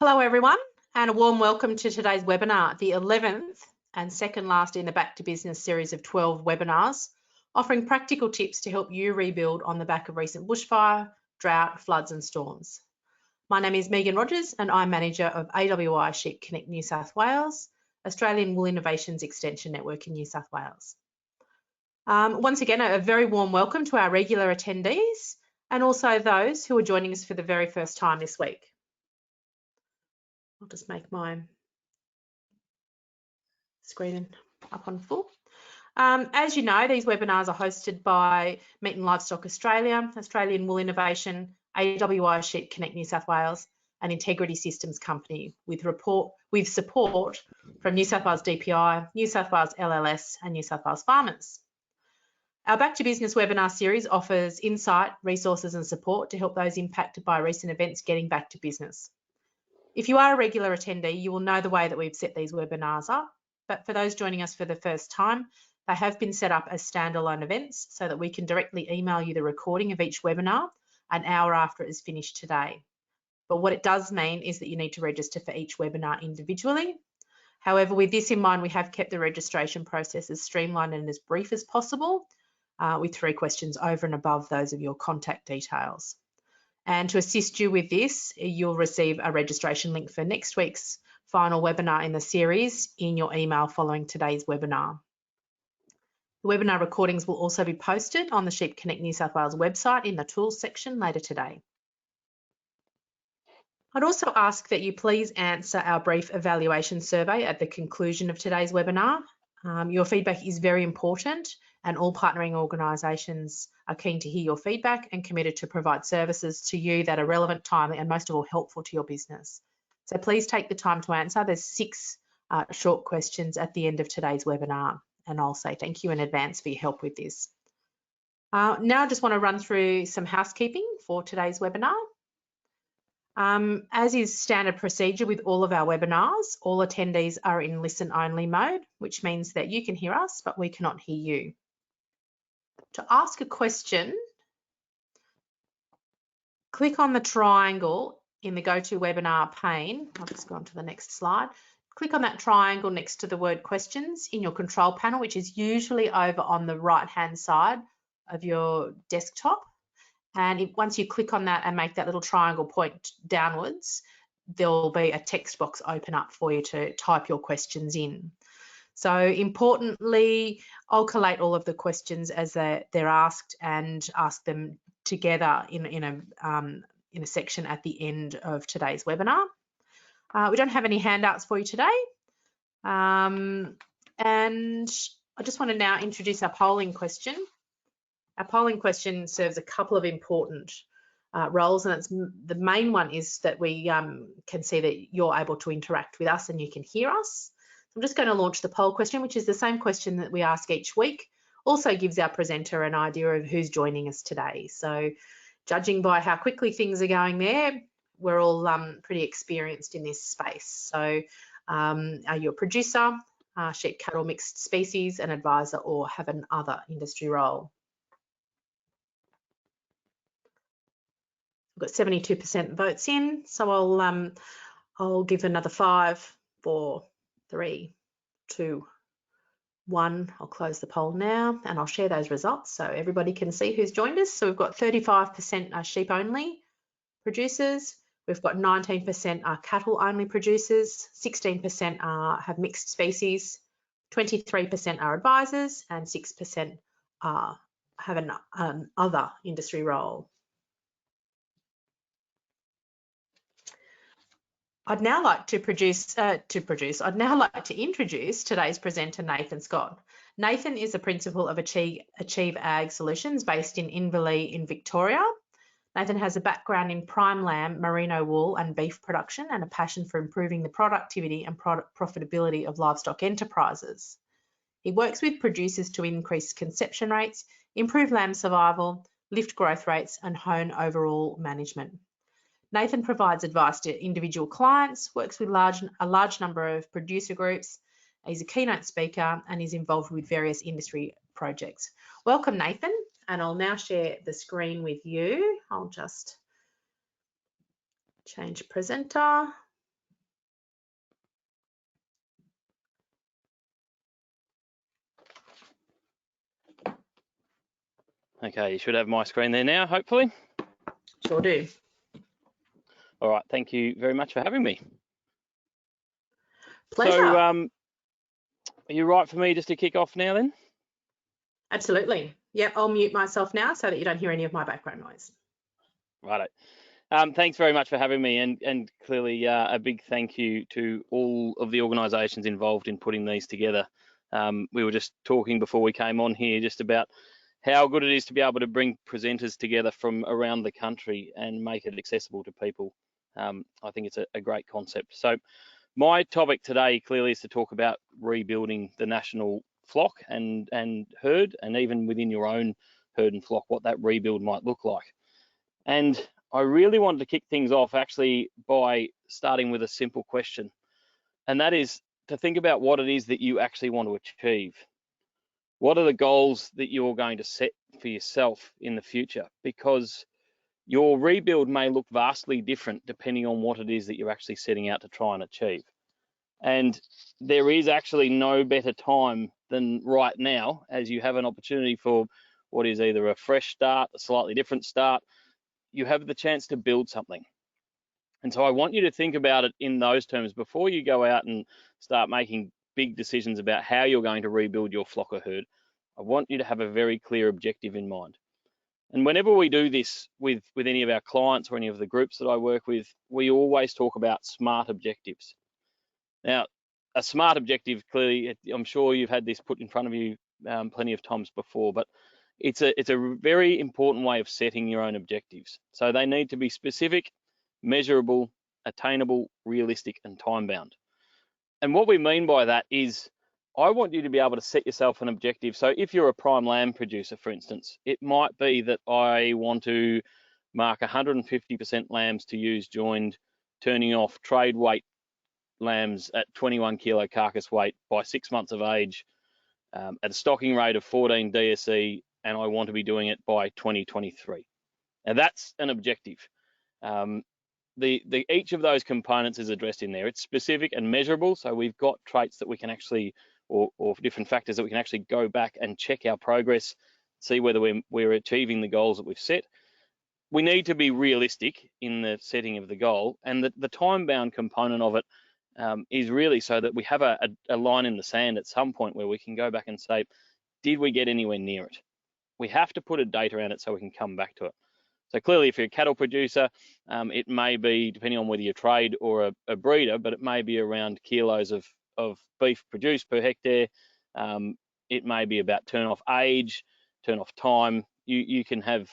Hello everyone, and a warm welcome to today's webinar, the 11th and second last in the Back to Business series of 12 webinars, offering practical tips to help you rebuild on the back of recent bushfire, drought, floods and storms. My name is Megan Rogers and I'm manager of AWI Sheep Connect New South Wales, Australian Wool Innovations Extension Network in New South Wales. Once again, a very warm welcome to our regular attendees and also those who are joining us for the very first time this week. I'll just make my screen up on full. As you know, these webinars are hosted by Meat and Livestock Australia, Australian Wool Innovation, AWI Sheep Connect New South Wales, and Integrity Systems Company with support from New South Wales DPI, New South Wales LLS, and New South Wales farmers. Our Back to Business webinar series offers insight, resources, and support to help those impacted by recent events getting back to business. If you are a regular attendee, you will know the way that we've set these webinars up, but for those joining us for the first time, they have been set up as standalone events so that we can directly email you the recording of each webinar an hour after it is finished today. But what it does mean is that you need to register for each webinar individually. However, with this in mind, we have kept the registration process as streamlined and as brief as possible, with 3 questions over and above those of your contact details. And to assist you with this, you'll receive a registration link for next week's final webinar in the series in your email following today's webinar. The webinar recordings will also be posted on the Sheep Connect New South Wales website in the tools section later today. I'd also ask that you please answer our brief evaluation survey at the conclusion of today's webinar. Your feedback is very important and all partnering organisations are keen to hear your feedback and committed to provide services to you that are relevant, timely and most of all helpful to your business. So please take the time to answer. There's 6 short questions at the end of today's webinar and I'll say thank you in advance for your help with this. Now I just want to run through some housekeeping for today's webinar. As is standard procedure with all of our webinars, all attendees are in listen-only mode, which means that you can hear us, but we cannot hear you. To ask a question, click on the triangle in the GoToWebinar pane. I'll just go on to the next slide. Click on that triangle next to the word questions in your control panel, which is usually over on the right-hand side of your desktop. And once you click on that and make that little triangle point downwards, there'll be a text box open up for you to type your questions in. So importantly, I'll collate all of the questions as they're asked and ask them together in a section at the end of today's webinar. We don't have any handouts for you today. And I just want to now introduce our polling question. Our polling question serves a couple of important roles, and the main one is that we can see that you're able to interact with us and you can hear us. I'm just going to launch the poll question, which is the same question that we ask each week. Also gives our presenter an idea of who's joining us today. So judging by how quickly things are going there, we're all pretty experienced in this space. So are you a producer, sheep, cattle, mixed species, an advisor, or have an other industry role? We've got 72% votes in, so I'll give another 5, 4, 3, 2, 1. I'll close the poll now and I'll share those results so everybody can see who's joined us. So we've got 35% are sheep only producers. We've got 19% are cattle only producers, 16% have mixed species, 23% are advisors, and 6% have an other industry role. I'd now like to introduce today's presenter, Nathan Scott. Nathan is a principal of Achieve Ag Solutions based in Inverleigh in Victoria. Nathan has a background in prime lamb, merino wool and beef production and a passion for improving the productivity and profitability of livestock enterprises. He works with producers to increase conception rates, improve lamb survival, lift growth rates and hone overall management. Nathan provides advice to individual clients, works with a large number of producer groups. He's a keynote speaker and is involved with various industry projects. Welcome, Nathan, and I'll now share the screen with you. I'll just change presenter. Okay, you should have my screen there now, hopefully. Sure do. All right, thank you very much for having me. Pleasure. So, are you right for me just to kick off now then? Absolutely. Yep, I'll mute myself now so that you don't hear any of my background noise. Righto. Thanks very much for having me, and clearly a big thank you to all of the organisations involved in putting these together. We were just talking before we came on here just about how good it is to be able to bring presenters together from around the country and make it accessible to people. I think it's a great concept. So my topic today clearly is to talk about rebuilding the national flock and herd, and even within your own herd and flock, what that rebuild might look like. And I really wanted to kick things off actually by starting with a simple question, and that is to think about what it is that you actually want to achieve. What are the goals that you're going to set for yourself in the future? Because your rebuild may look vastly different depending on what it is that you're actually setting out to try and achieve. And there is actually no better time than right now, as you have an opportunity for what is either a fresh start, a slightly different start. You have the chance to build something. And so I want you to think about it in those terms before you go out and start making big decisions about how you're going to rebuild your flock or herd. I want you to have a very clear objective in mind. And whenever we do this with any of our clients or any of the groups that I work with, we always talk about SMART objectives. Now, a SMART objective, clearly, I'm sure you've had this put in front of you plenty of times before, but it's a very important way of setting your own objectives. So they need to be specific, measurable, attainable, realistic, and time-bound. And what we mean by that is, I want you to be able to set yourself an objective. So if you're a prime lamb producer, for instance, it might be that I want to mark 150% lambs to use joined, turning off trade weight lambs at 21 kilo carcass weight by 6 months of age at a stocking rate of 14 DSE, and I want to be doing it by 2023. Now that's an objective. Each of those components is addressed in there. It's specific and measurable, so we've got traits that we can actually, or different factors that we can actually go back and check our progress, see whether we're achieving the goals that we've set. We need to be realistic in the setting of the goal, and the time-bound component of it is really so that we have a line in the sand at some point where we can go back and say, did we get anywhere near it? We have to put a date around it so we can come back to it. So clearly, if you're a cattle producer, it may be, depending on whether you're trade or a breeder, but it may be around kilos of beef produced per hectare. It may be about turn off age, turn off time. You can have,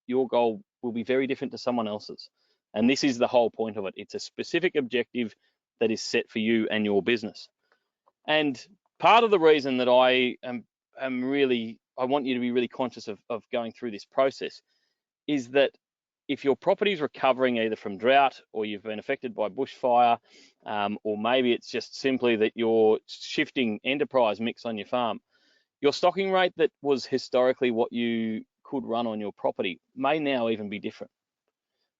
your goal will be very different to someone else's. And this is the whole point of it. It's a specific objective that is set for you and your business. And part of the reason that I want you to be really conscious of going through this process is that if your property is recovering either from drought, or you've been affected by bushfire, or maybe it's just simply that you're shifting enterprise mix on your farm, your stocking rate that was historically what you could run on your property may now even be different.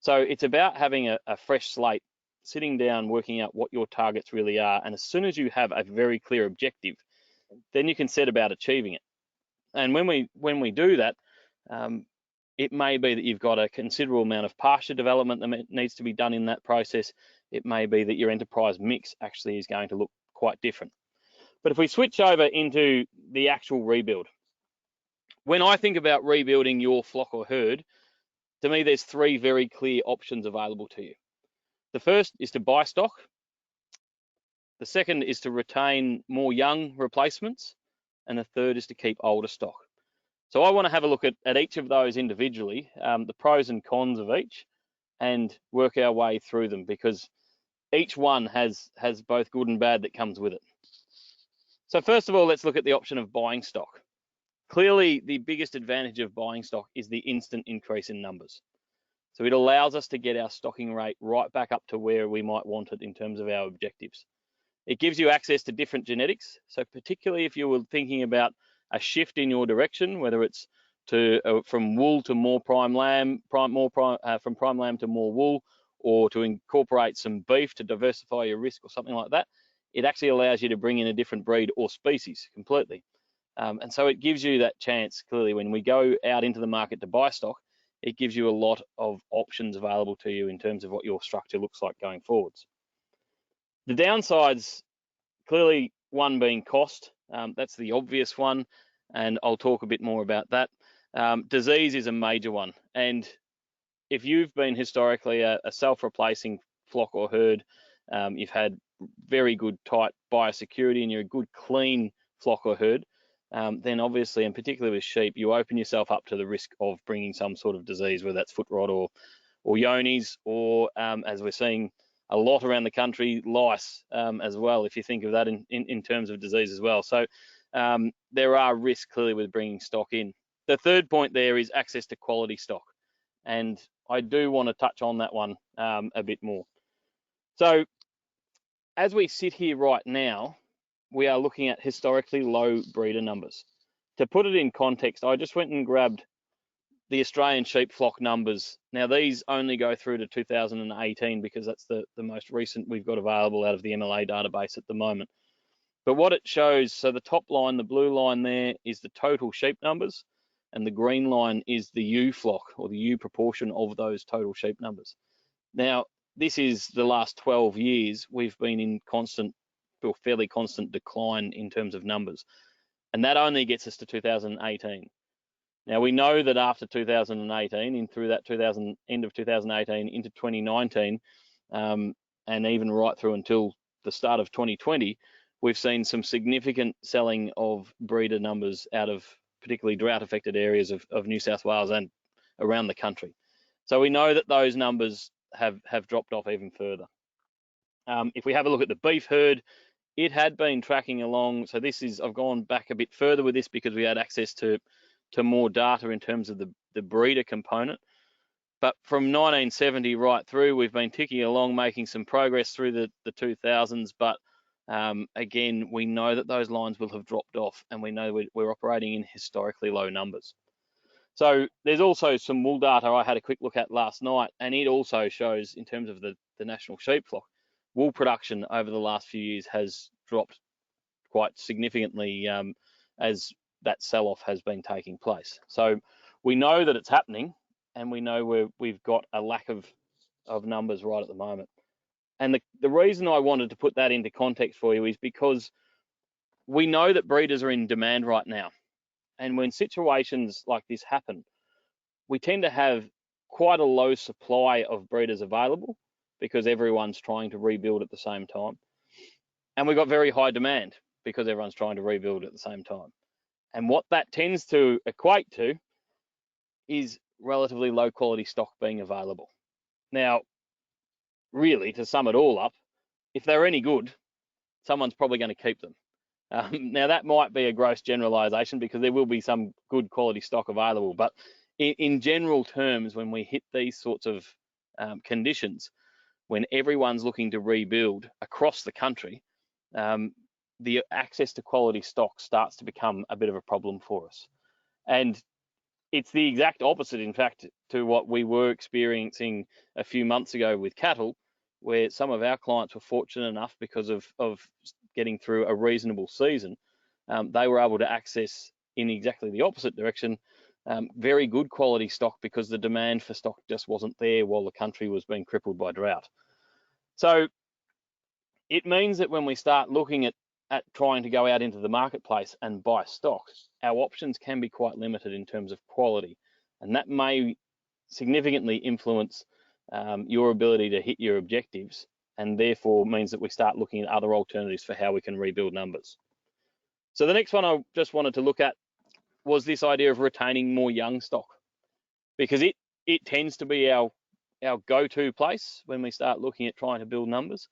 So it's about having a fresh slate, sitting down, working out what your targets really are. And as soon as you have a very clear objective, then you can set about achieving it. And when we do that, it may be that you've got a considerable amount of pasture development that needs to be done in that process. It may be that your enterprise mix actually is going to look quite different. But if we switch over into the actual rebuild, when I think about rebuilding your flock or herd, to me, there's three very clear options available to you. The first is to buy stock. The second is to retain more young replacements. And the third is to keep older stock. So I want to have a look at each of those individually, the pros and cons of each, and work our way through them, because each one has both good and bad that comes with it. So first of all, let's look at the option of buying stock. Clearly, the biggest advantage of buying stock is the instant increase in numbers. So it allows us to get our stocking rate right back up to where we might want it in terms of our objectives. It gives you access to different genetics. So particularly if you were thinking about a shift in your direction, whether it's from wool to more prime lamb, from prime lamb to more wool, or to incorporate some beef to diversify your risk or something like that, it actually allows you to bring in a different breed or species completely. And so it gives you that chance, clearly, when we go out into the market to buy stock, it gives you a lot of options available to you in terms of what your structure looks like going forwards. The downsides, clearly, one being cost. That's the obvious one, and I'll talk a bit more about that. Disease is a major one, and if you've been historically a self-replacing flock or herd, you've had very good tight biosecurity and you're a good clean flock or herd, then obviously, and particularly with sheep, you open yourself up to the risk of bringing some sort of disease, whether that's foot rot or yonis, or as we're seeing a lot around the country, lice as well, if you think of that in terms of disease as well. So there are risks clearly with bringing stock in. The third point there is access to quality stock, and I do want to touch on that one a bit more. So as we sit here right now, we are looking at historically low breeder numbers. To put it in context, I just went and grabbed the Australian sheep flock numbers. Now these only go through to 2018 because that's the most recent we've got available out of the MLA database at the moment. But what it shows, so the top line, the blue line there, is the total sheep numbers, and the green line is the ewe flock, or the ewe proportion of those total sheep numbers. Now, this is the last 12 years, we've been in constant, or fairly constant decline in terms of numbers. And that only gets us to 2018. Now, we know that after 2018, and through that end of 2018 into 2019, and even right through until the start of 2020, we've seen some significant selling of breeder numbers out of particularly drought-affected areas of New South Wales and around the country. So we know that those numbers have dropped off even further. If we have a look at the beef herd, it had been tracking along. So this is, I've gone back a bit further with this because we had access to more data in terms of the breeder component. But from 1970 right through, we've been ticking along, making some progress through the 2000s. But again, we know that those lines will have dropped off, and we know we're operating in historically low numbers. So there's also some wool data I had a quick look at last night, and it also shows, in terms of the national sheep flock, wool production over the last few years has dropped quite significantly as that sell-off has been taking place. So we know that it's happening, and we know we've got a lack of numbers right at the moment. And the reason I wanted to put that into context for you is because we know that breeders are in demand right now. And when situations like this happen, we tend to have quite a low supply of breeders available because everyone's trying to rebuild at the same time. And we've got very high demand because everyone's trying to rebuild at the same time. And what that tends to equate to is relatively low quality stock being available. Now, really, to sum it all up, if they're any good, someone's probably going to keep them. Now, that might be a gross generalization because there will be some good quality stock available. But in general terms, when we hit these sorts of conditions, when everyone's looking to rebuild across the country, the access to quality stock starts to become a bit of a problem for us. And it's the exact opposite, in fact, to what we were experiencing a few months ago with cattle, where some of our clients were fortunate enough, because of getting through a reasonable season, they were able to access, in exactly the opposite direction, very good quality stock because the demand for stock just wasn't there while the country was being crippled by drought. So it means that when we start looking at trying to go out into the marketplace and buy stock, our options can be quite limited in terms of quality, and that may significantly influence your ability to hit your objectives, and therefore means that we start looking at other alternatives for how we can rebuild numbers. So the next one I just wanted to look at was this idea of retaining more young stock, because it tends to be our go-to place when we start looking at trying to build numbers.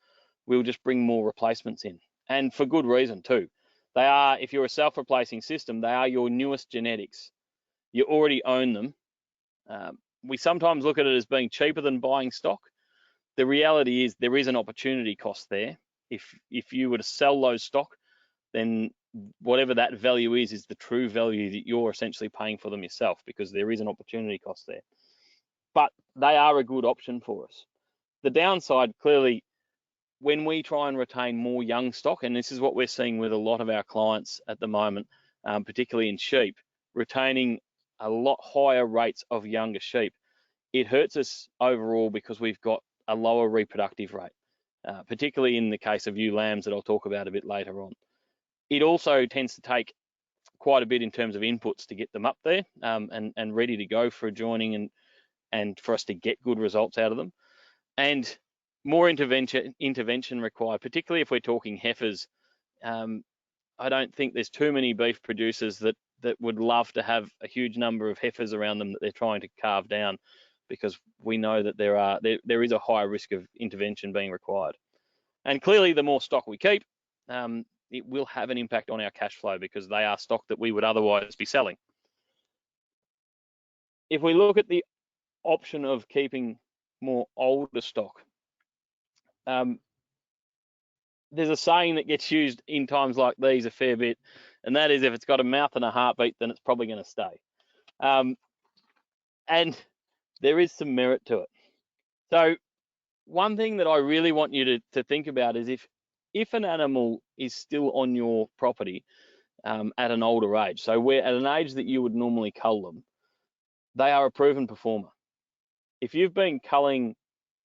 We'll just bring more replacements in, and for good reason too. They are, if you're a self-replacing system, they are your newest genetics. You already own them. We sometimes look at it as being cheaper than buying stock. The reality is there is an opportunity cost there. If you were to sell those stock, then whatever that value is the true value that you're essentially paying for them yourself, because there is an opportunity cost there. But they are a good option for us. The downside, clearly, when we try and retain more young stock, and this is what we're seeing with a lot of our clients at the moment, particularly in sheep, retaining a lot higher rates of younger sheep. It hurts us overall because we've got a lower reproductive rate, particularly in the case of ewe lambs that I'll talk about a bit later on. It also tends to take quite a bit in terms of inputs to get them up there and ready to go for joining and for us to get good results out of them. And more intervention required, particularly if we're talking heifers. I don't think there's too many beef producers that would love to have a huge number of heifers around them that they're trying to carve down, because we know that there is a higher risk of intervention being required. And clearly, the more stock we keep, it will have an impact on our cash flow, because they are stock that we would otherwise be selling. If we look at the option of keeping more older stock, there's a saying that gets used in times like these a fair bit, and that is, if it's got a mouth and a heartbeat, then it's probably going to stay. And there is some merit to it. So one thing that I really want you to think about is if an animal is still on your property at an older age, so we're at an age that you would normally cull them, they are a proven performer. If you've been culling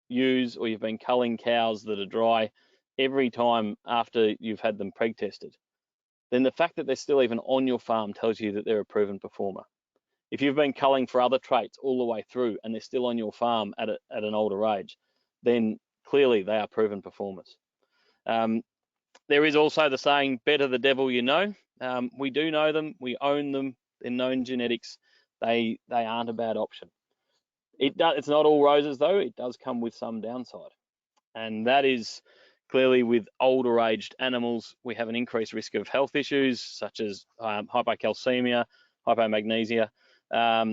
ewes or you've been culling cows that are dry every time after you've had them preg tested, then the fact that they're still even on your farm tells you that they're a proven performer. If you've been culling for other traits all the way through and they're still on your farm at an older age, then clearly they are proven performers. There is also the saying, better the devil you know. We do know them, we own them, they're known genetics, they aren't a bad option. It's not all roses though, it does come with some downside. And that is clearly with older aged animals, we have an increased risk of health issues such as hypocalcemia, hypomagnesia.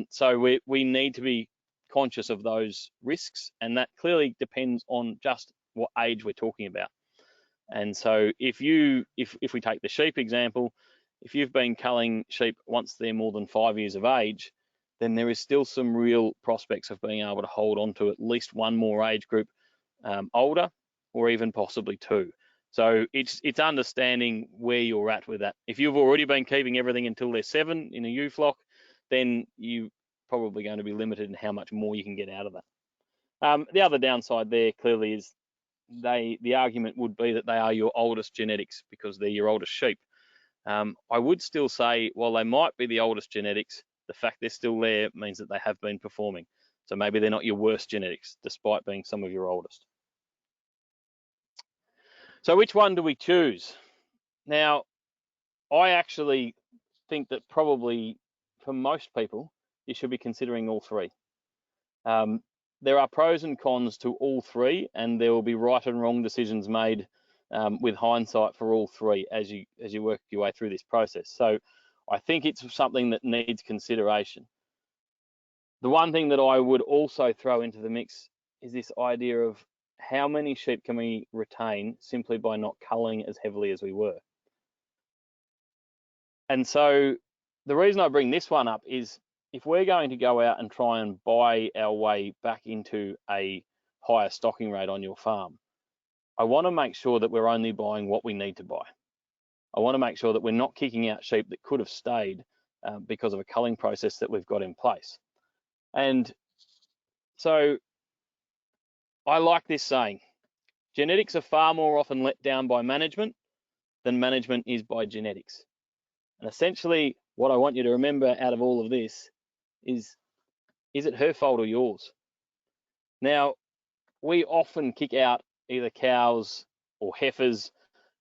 So we need to be conscious of those risks, and that clearly depends on just what age we're talking about. And so if we take the sheep example, if you've been culling sheep once they're more than 5 years of age, then there is still some real prospects of being able to hold on to at least one more age group older, or even possibly two. So it's understanding where you're at with that. If you've already been keeping everything until they're 7 in a ewe flock, then you're probably going to be limited in how much more you can get out of that. The other downside there clearly is the argument would be that they are your oldest genetics because they're your oldest sheep. I would still say, while they might be the oldest genetics, the fact they're still there means that they have been performing. So maybe they're not your worst genetics, despite being some of your oldest. So which one do we choose? Now, I actually think that probably for most people, you should be considering all three. There are pros and cons to all three, and there will be right and wrong decisions made with hindsight for all three as you work your way through this process. So I think it's something that needs consideration. The one thing that I would also throw into the mix is this idea of how many sheep can we retain simply by not culling as heavily as we were. And so the reason I bring this one up is, if we're going to go out and try and buy our way back into a higher stocking rate on your farm, I want to make sure that we're only buying what we need to buy. I want to make sure that we're not kicking out sheep that could have stayed because of a culling process that we've got in place. And so I like this saying, genetics are far more often let down by management than management is by genetics. And essentially what I want you to remember out of all of this is it her fault or yours? Now, we often kick out either cows or heifers,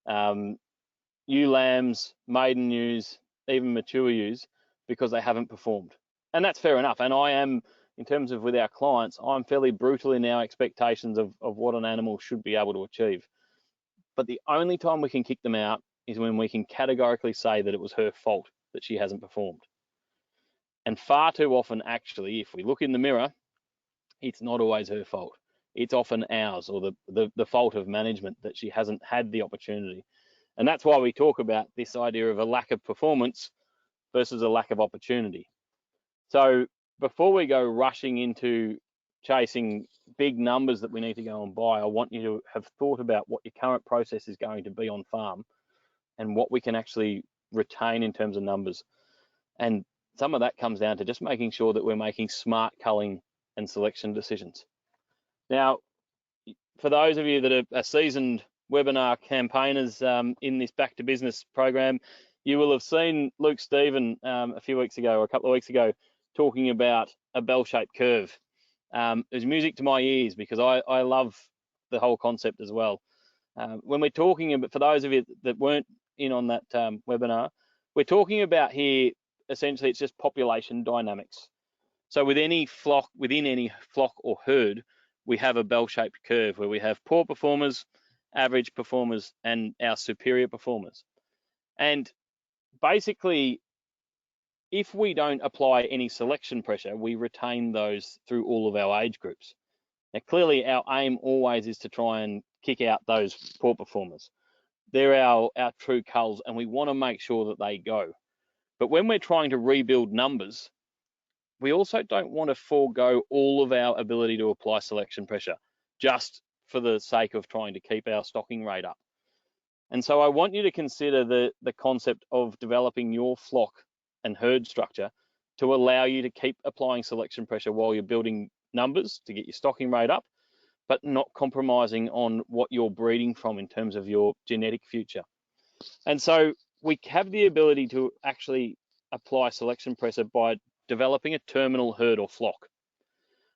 ewe lambs, maiden ewes, even mature ewes, because they haven't performed. And that's fair enough. And I am, in terms of with our clients, I'm fairly brutal in our expectations of what an animal should be able to achieve. But the only time we can kick them out is when we can categorically say that it was her fault that she hasn't performed. And far too often, actually, if we look in the mirror, it's not always her fault. It's often ours, or the fault of management that she hasn't had the opportunity. And that's why we talk about this idea of a lack of performance versus a lack of opportunity. So before we go rushing into chasing big numbers that we need to go and buy, I want you to have thought about what your current process is going to be on farm and what we can actually retain in terms of numbers. And some of that comes down to just making sure that we're making smart culling and selection decisions. Now, for those of you that are seasoned webinar campaigners in this Back to Business program, you will have seen Luke Stephen a few weeks ago, or a couple of weeks ago, talking about a bell-shaped curve. It was music to my ears because I love the whole concept as well. When we're talking about, for those of you that weren't in on that webinar, we're talking about here, essentially, it's just population dynamics. So within any flock or herd, we have a bell-shaped curve where we have poor performers, average performers, and our superior performers. And basically, if we don't apply any selection pressure, we retain those through all of our age groups. Now, clearly, our aim always is to try and kick out those poor performers. They're our true culls, and we want to make sure that they go. But when we're trying to rebuild numbers, we also don't want to forego all of our ability to apply selection pressure just for the sake of trying to keep our stocking rate up. And so I want you to consider the concept of developing your flock and herd structure to allow you to keep applying selection pressure while you're building numbers to get your stocking rate up, but not compromising on what you're breeding from in terms of your genetic future. And so we have the ability to actually apply selection pressure by developing a terminal herd or flock.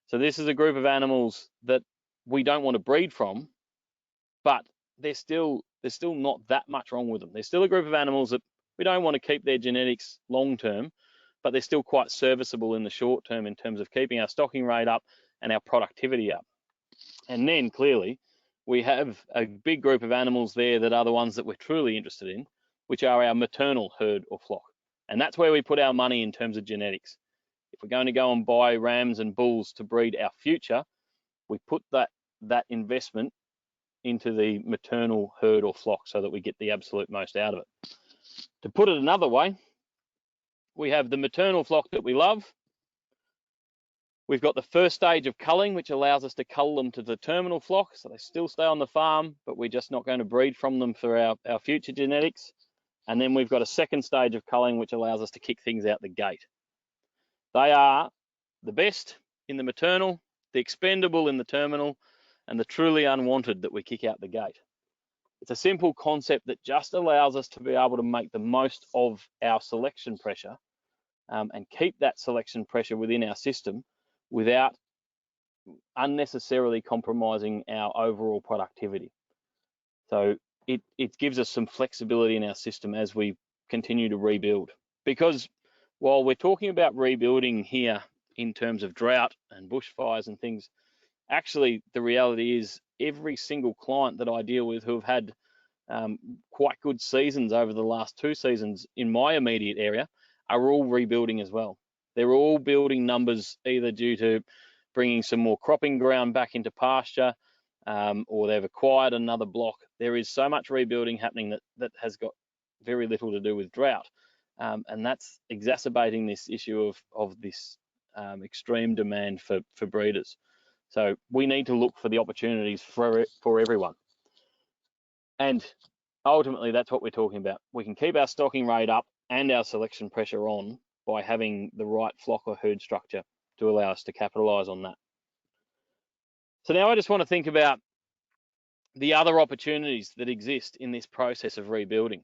So this is a group of animals that we don't want to breed from, but there's still not that much wrong with them. There's still a group of animals that we don't want to keep their genetics long term, but they're still quite serviceable in the short term in terms of keeping our stocking rate up and our productivity up. And then clearly we have a big group of animals there that are the ones that we're truly interested in, which are our maternal herd or flock. And that's where we put our money in terms of genetics. If we're going to go and buy rams and bulls to breed our future, we put that investment into the maternal herd or flock so that we get the absolute most out of it. To put it another way, we have the maternal flock that we love. We've got the first stage of culling, which allows us to cull them to the terminal flock, so they still stay on the farm, but we're just not going to breed from them for our future genetics. And then we've got a second stage of culling, which allows us to kick things out the gate. They are the best in the maternal, the expendable in the terminal, and the truly unwanted that we kick out the gate. It's a simple concept that just allows us to be able to make the most of our selection pressure and keep that selection pressure within our system without unnecessarily compromising our overall productivity. So it gives us some flexibility in our system as we continue to rebuild. Because while we're talking about rebuilding here in terms of drought and bushfires and things, actually the reality is every single client that I deal with who have had quite good seasons over the last 2 seasons in my immediate area are all rebuilding as well. They're all building numbers either due to bringing some more cropping ground back into pasture, or they've acquired another block. There is so much rebuilding happening that has got very little to do with drought, and that's exacerbating this issue of this extreme demand for breeders. So we need to look for the opportunities for everyone. And ultimately, that's what we're talking about. We can keep our stocking rate up and our selection pressure on by having the right flock or herd structure to allow us to capitalize on that. So now I just want to think about the other opportunities that exist in this process of rebuilding,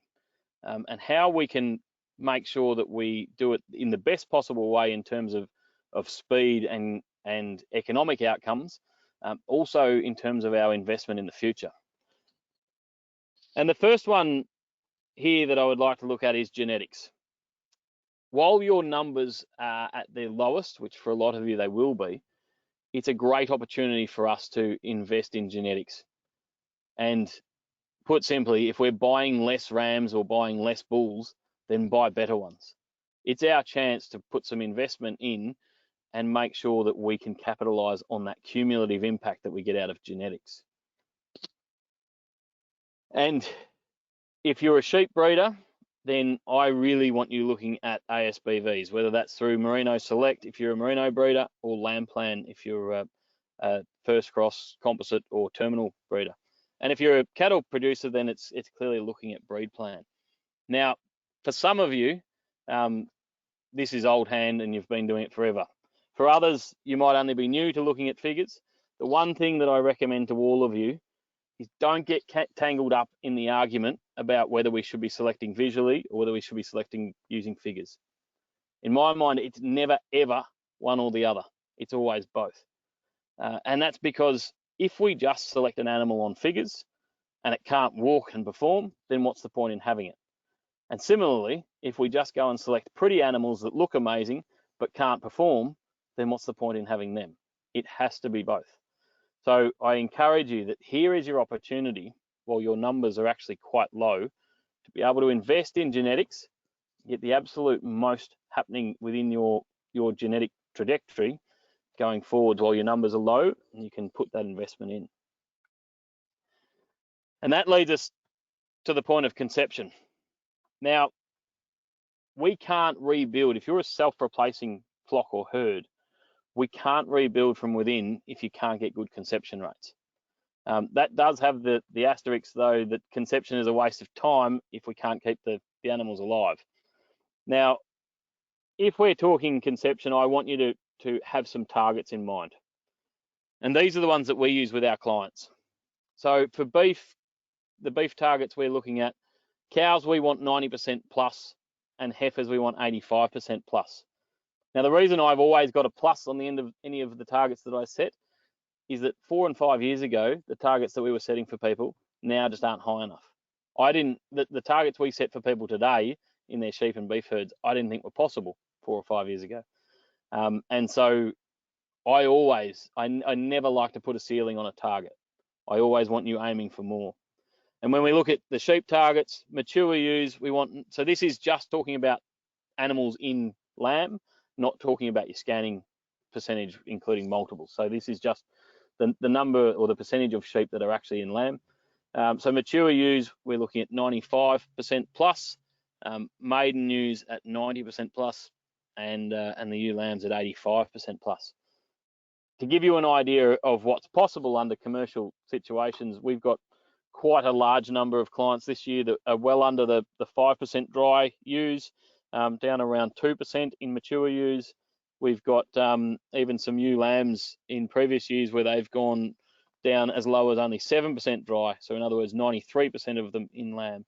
and how we can make sure that we do it in the best possible way in terms of speed and economic outcomes, also in terms of our investment in the future. And the first one here that I would like to look at is genetics. While your numbers are at their lowest, which for a lot of you they will be, it's a great opportunity for us to invest in genetics. And put simply, if we're buying less rams or buying less bulls, then buy better ones. It's our chance to put some investment in and make sure that we can capitalize on that cumulative impact that we get out of genetics. And if you're a sheep breeder, then I really want you looking at ASBVs, whether that's through Merino Select if you're a Merino breeder, or Lamb Plan if you're a first cross, composite, or terminal breeder. And if you're a cattle producer, then it's clearly looking at breed plan. Now, for some of you, this is old hand and you've been doing it forever. For others, you might only be new to looking at figures. The one thing that I recommend to all of you is don't get tangled up in the argument about whether we should be selecting visually or whether we should be selecting using figures. In my mind, it's never, ever one or the other. It's always both. And that's because if we just select an animal on figures and it can't walk and perform, then what's the point in having it? And similarly, if we just go and select pretty animals that look amazing but can't perform, then what's the point in having them? It has to be both. So I encourage you that here is your opportunity, while your numbers are actually quite low, to be able to invest in genetics, get the absolute most happening within your genetic trajectory going forward while your numbers are low, and you can put that investment in. And that leads us to the point of conception. Now, we can't rebuild. If you're a self-replacing flock or herd, we can't rebuild from within if you can't get good conception rates. That does have the asterisk, though, that conception is a waste of time if we can't keep the animals alive. Now, if we're talking conception, I want you to have some targets in mind. And these are the ones that we use with our clients. So for beef, the beef targets we're looking at, cows we want 90% plus, and heifers we want 85% plus. Now, the reason I've always got a plus on the end of any of the targets that I set is that 4 and 5 years ago, the targets that we were setting for people now just aren't high enough. The targets we set for people today in their sheep and beef herds, I didn't think were possible 4 or 5 years ago. And so I never like to put a ceiling on a target. I always want you aiming for more. And when we look at the sheep targets, mature ewes, so this is just talking about animals in lamb, not talking about your scanning percentage, including multiples. So this is just the number or the percentage of sheep that are actually in lamb. So mature ewes, we're looking at 95% plus, maiden ewes at 90% plus, and the ewe lambs at 85% plus. To give you an idea of what's possible under commercial situations, we've got quite a large number of clients this year that are well under the 5% dry ewes, down around 2% in mature ewes. We've got even some ewe lambs in previous years where they've gone down as low as only 7% dry. So in other words, 93% of them in lamb.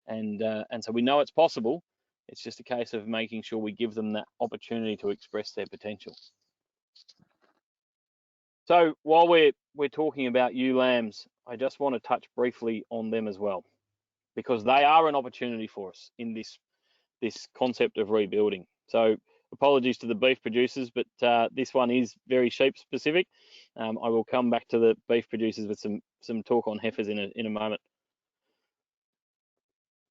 And so we know it's possible. It's just a case of making sure we give them that opportunity to express their potential. So while we're talking about ewe lambs, I just want to touch briefly on them as well, because they are an opportunity for us in this concept of rebuilding. So apologies to the beef producers, but this one is very sheep specific. I will come back to the beef producers with some talk on heifers in a moment.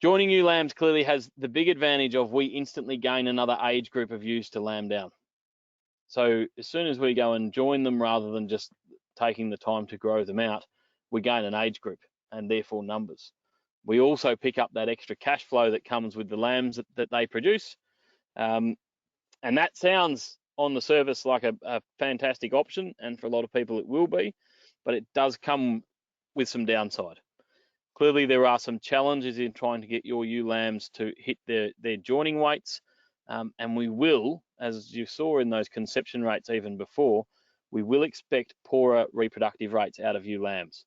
Joining ewe lambs clearly has the big advantage of we instantly gain another age group of ewes to lamb down. So as soon as we go and join them, rather than just taking the time to grow them out, we gain an age group and therefore numbers. We also pick up that extra cash flow that comes with the lambs that they produce. And that sounds on the surface like a fantastic option, and for a lot of people it will be, but it does come with some downside. Clearly there are some challenges in trying to get your ewe lambs to hit their joining weights, and we will, as you saw in those conception rates even before, we will expect poorer reproductive rates out of ewe lambs.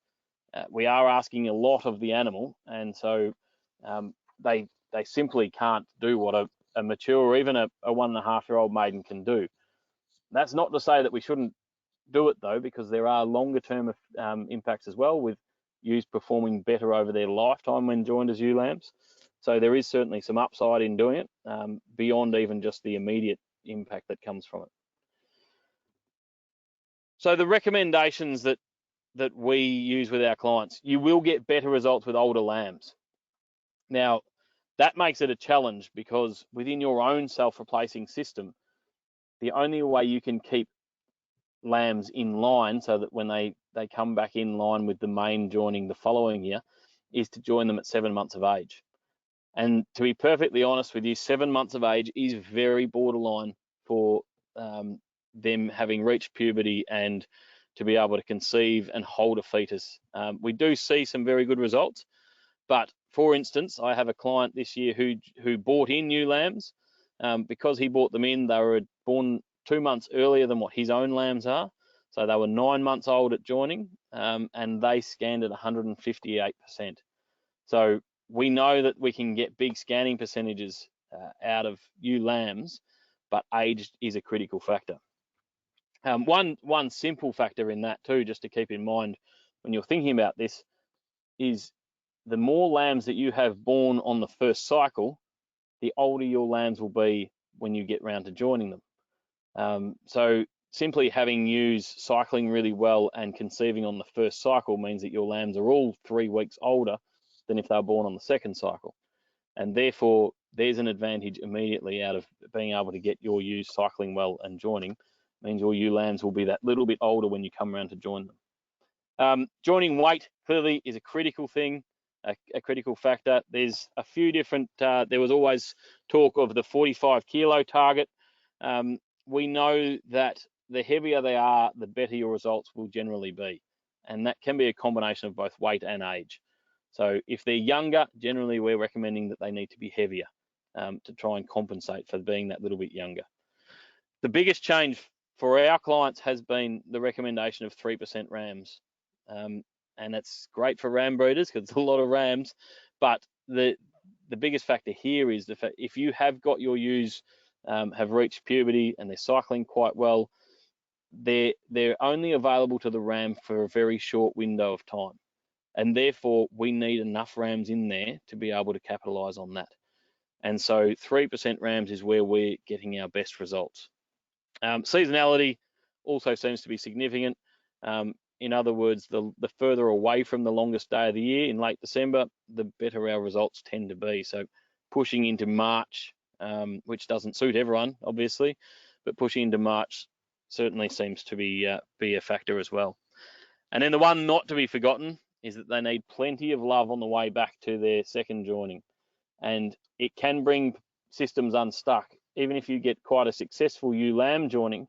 We are asking a lot of the animal, and so they simply can't do what a mature or even a 1.5-year-old maiden can do. That's not to say that we shouldn't do it though, because there are longer term impacts as well, with ewes performing better over their lifetime when joined as ewe lambs. So there is certainly some upside in doing it, beyond even just the immediate impact that comes from it. So the recommendations that we use with our clients, you will get better results with older lambs. Now, that makes it a challenge, because within your own self-replacing system, the only way you can keep lambs in line so that when they come back in line with the main joining the following year is to join them at 7 months of age. And to be perfectly honest with you, 7 months of age is very borderline for them having reached puberty and to be able to conceive and hold a fetus. We do see some very good results, but For instance, I have a client this year who bought in ewe lambs. Because he bought them in, they were born 2 months earlier than what his own lambs are. So they were 9 months old at joining, and they scanned at 158%. So we know that we can get big scanning percentages out of ewe lambs, but age is a critical factor. One simple factor in that too, just to keep in mind when you're thinking about this, is the more lambs that you have born on the first cycle, the older your lambs will be when you get round to joining them. So simply having ewes cycling really well and conceiving on the first cycle means that your lambs are all 3 weeks older than if they were born on the second cycle. And therefore, there's an advantage immediately out of being able to get your ewes cycling well and joining. Means your ewe lambs will be that little bit older when you come around to join them. Joining weight clearly is a critical thing, a critical factor. There's a few different, there was always talk of the 45 kilo target. We know that the heavier they are, the better your results will generally be. And that can be a combination of both weight and age. So if they're younger, generally we're recommending that they need to be heavier to try and compensate for being that little bit younger. The biggest change for our clients has been the recommendation of 3% rams. And it's great for ram breeders because it's a lot of rams, but the biggest factor here is the fact if you have got your ewes have reached puberty and they're cycling quite well, they're only available to the ram for a very short window of time, and therefore we need enough rams in there to be able to capitalize on that. And so 3% rams is where we're getting our best results. Seasonality also seems to be significant. In other words, the further away from the longest day of the year in late December, the better our results tend to be. So pushing into March, which doesn't suit everyone, obviously, but pushing into March certainly seems to be a factor as well. And then the one not to be forgotten is that they need plenty of love on the way back to their second joining. And it can bring systems unstuck. Even if you get quite a successful ewe lamb joining,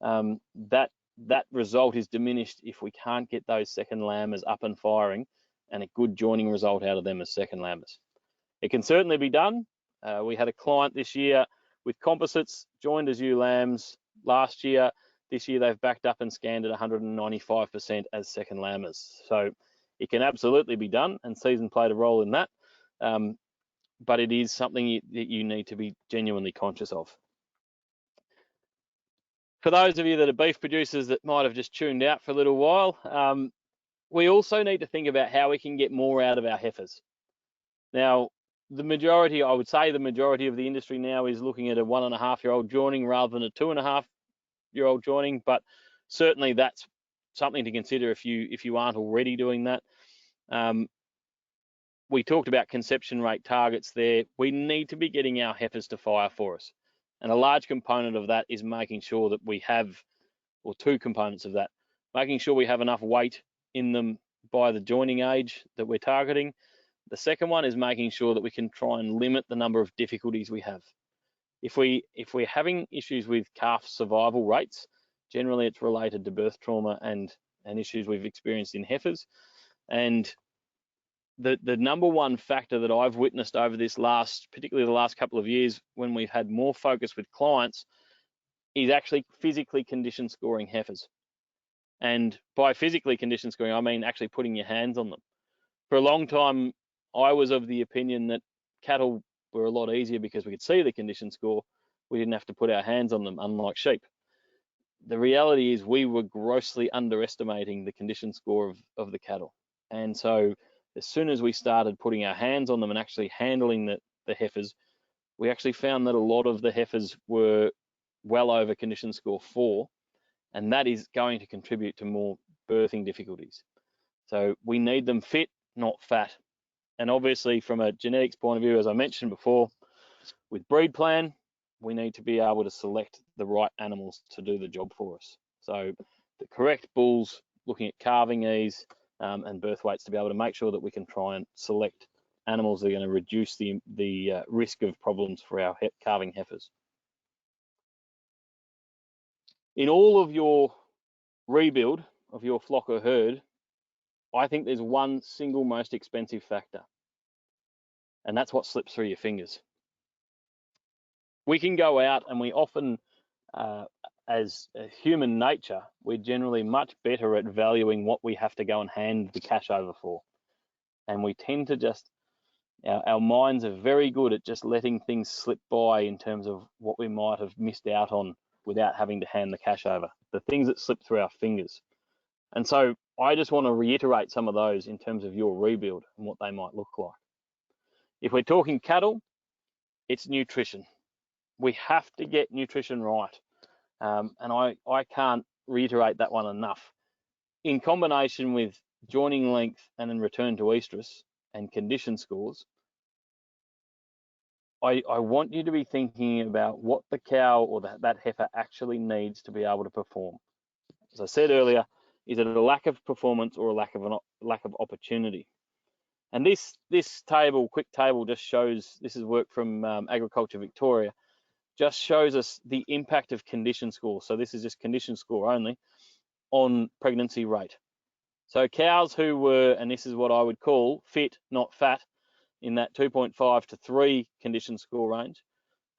that result is diminished if we can't get those second lambers up and firing and a good joining result out of them as second lambers. It can certainly be done. We had a client this year with composites joined as ewe lambs last year. This year they've backed up and scanned at 195% as second lambers. So it can absolutely be done, and season played a role in that. But it is something that you need to be genuinely conscious of. For those of you that are beef producers that might have just tuned out for a little while, we also need to think about how we can get more out of our heifers. Now, the majority of the industry now is looking at a 1.5-year-old joining rather than a 2.5-year-old joining, but certainly that's something to consider if you aren't already doing that. We talked about conception rate targets there. We need to be getting our heifers to fire for us. And a large component of that is making sure that we have, or two components of that, making sure we have enough weight in them by the joining age that we're targeting. The second one is making sure that we can try and limit the number of difficulties we have. If we're having issues with calf survival rates, generally it's related to birth trauma and issues we've experienced in heifers. And the number one factor that I've witnessed over particularly the last couple of years when we've had more focus with clients, is actually physically condition scoring heifers. And by physically condition scoring, I mean actually putting your hands on them. For a long time, I was of the opinion that cattle were a lot easier because we could see the condition score. We didn't have to put our hands on them, unlike sheep. The reality is we were grossly underestimating the condition score of the cattle. And so as soon as we started putting our hands on them and actually handling the heifers, we actually found that a lot of the heifers were well over condition score 4, and that is going to contribute to more birthing difficulties. So we need them fit, not fat. And obviously from a genetics point of view, as I mentioned before, with breed plan, we need to be able to select the right animals to do the job for us. So the correct bulls, looking at calving ease and birth weights to be able to make sure that we can try and select animals that are going to reduce the risk of problems for our calving heifers. In all of your rebuild of your flock or herd, I think there's one single most expensive factor, and that's what slips through your fingers. We can go out and we often, as a human nature, we're generally much better at valuing what we have to go and hand the cash over for. And we tend to just, our minds are very good at just letting things slip by in terms of what we might have missed out on without having to hand the cash over, the things that slip through our fingers. And so I just want to reiterate some of those in terms of your rebuild and what they might look like. If we're talking cattle, it's nutrition. We have to get nutrition right. And I can't reiterate that one enough. In combination with joining length and then return to estrus and condition scores, I want you to be thinking about what the cow or that heifer actually needs to be able to perform. As I said earlier, is it a lack of performance or a lack of opportunity? And this table, quick table, just shows, this is work from Agriculture Victoria, just shows us the impact of condition score. So this is just condition score only on pregnancy rate. So cows who were, and this is what I would call fit, not fat, in that 2.5 to 3 condition score range,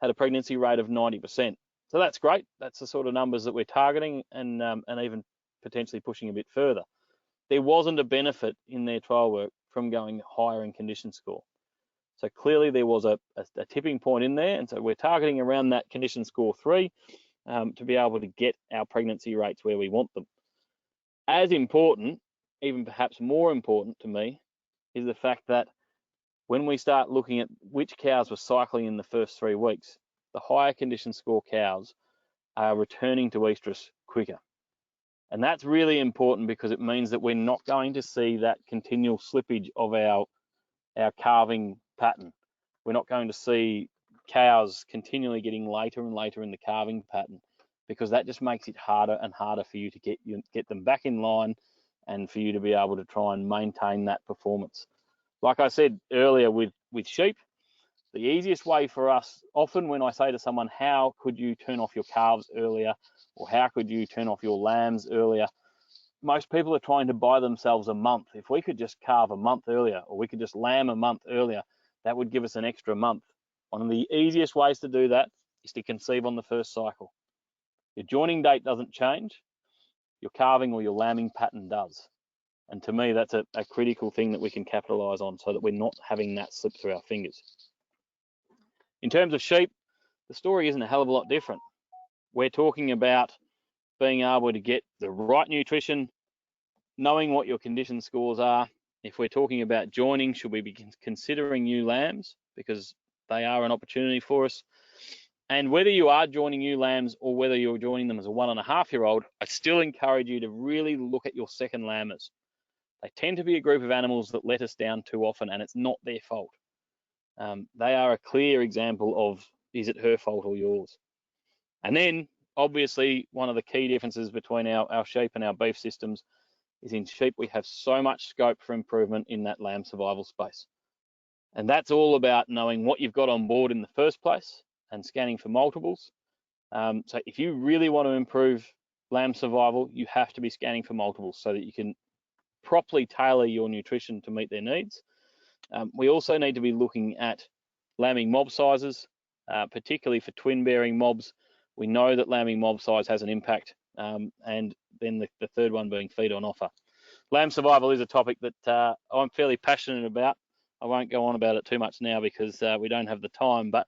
had a pregnancy rate of 90%. So that's great. That's the sort of numbers that we're targeting, and even potentially pushing a bit further. There wasn't a benefit in their trial work from going higher in condition score. So clearly there was a tipping point in there, and so we're targeting around that condition score 3 to be able to get our pregnancy rates where we want them. As important, even perhaps more important to me, is the fact that when we start looking at which cows were cycling in the first 3 weeks, the higher condition score cows are returning to estrus quicker. And that's really important because it means that we're not going to see that continual slippage of our calving pattern. We're not going to see cows continually getting later and later in the calving pattern, because that just makes it harder and harder for you to get them back in line and for you to be able to try and maintain that performance. Like I said earlier with sheep, the easiest way for us, often when I say to someone, how could you turn off your calves earlier, or how could you turn off your lambs earlier? Most people are trying to buy themselves a month. If we could just calve a month earlier, or we could just lamb a month earlier, that would give us an extra month. One of the easiest ways to do that is to conceive on the first cycle. Your joining date doesn't change, your calving or your lambing pattern does. And to me, that's a critical thing that we can capitalize on so that we're not having that slip through our fingers. In terms of sheep, the story isn't a hell of a lot different. We're talking about being able to get the right nutrition, knowing what your condition scores are. If we're talking about joining, should we be considering ewe lambs, because they are an opportunity for us? And whether you are joining ewe lambs or whether you're joining them as a 1.5-year-old, I still encourage you to really look at your second lambers. They tend to be a group of animals that let us down too often, and it's not their fault. They are a clear example of, is it her fault or yours? And then, obviously, one of the key differences between our sheep and our beef systems is in sheep, we have so much scope for improvement in that lamb survival space. And that's all about knowing what you've got on board in the first place and scanning for multiples. So if you really want to improve lamb survival, you have to be scanning for multiples so that you can properly tailor your nutrition to meet their needs. We also need to be looking at lambing mob sizes, particularly for twin bearing mobs. We know that lambing mob size has an impact, and then the third one being feed on offer. Lamb survival is a topic that I'm fairly passionate about. I won't go on about it too much now because we don't have the time, but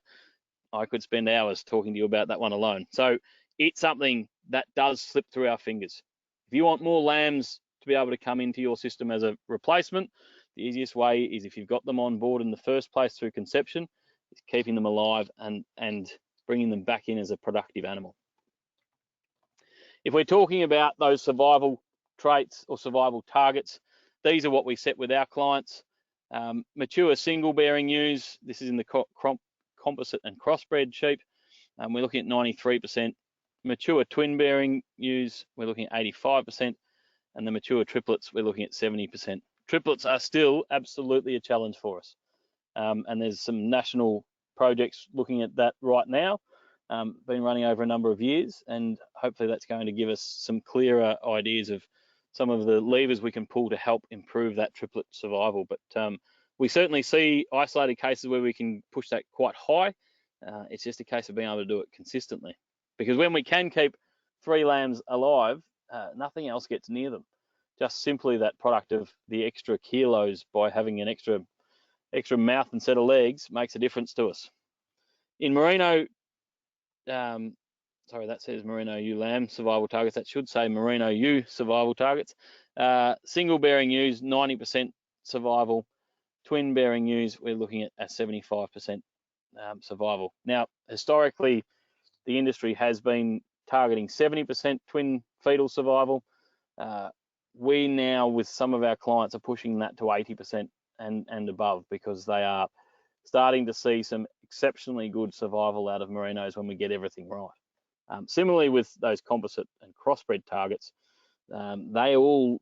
I could spend hours talking to you about that one alone. So it's something that does slip through our fingers. If you want more lambs to be able to come into your system as a replacement, the easiest way is, if you've got them on board in the first place through conception, is keeping them alive and bringing them back in as a productive animal. If we're talking about those survival traits or survival targets, these are what we set with our clients. Mature single bearing ewes, this is in the composite and crossbred sheep, we're looking at 93%. Mature twin bearing ewes, we're looking at 85%, and the mature triplets, we're looking at 70%. Triplets are still absolutely a challenge for us, and there's some national projects looking at that right now, been running over a number of years, and hopefully that's going to give us some clearer ideas of some of the levers we can pull to help improve that triplet survival. But We certainly see isolated cases where we can push that quite high. It's just a case of being able to do it consistently. Because when we can keep 3 lambs alive, nothing else gets near them. Just simply that product of the extra kilos by having an extra mouth and set of legs makes a difference to us. In merino, sorry, that says merino ewe lamb survival targets. That should say merino ewe survival targets. Single bearing ewes, 90% survival. Twin bearing ewes, we're looking at a 75% survival. Now, historically, the industry has been targeting 70% twin fetal survival. We now, with some of our clients, are pushing that to 80% and above, because they are starting to see some exceptionally good survival out of merinos when we get everything right. Similarly with those composite and crossbred targets, they all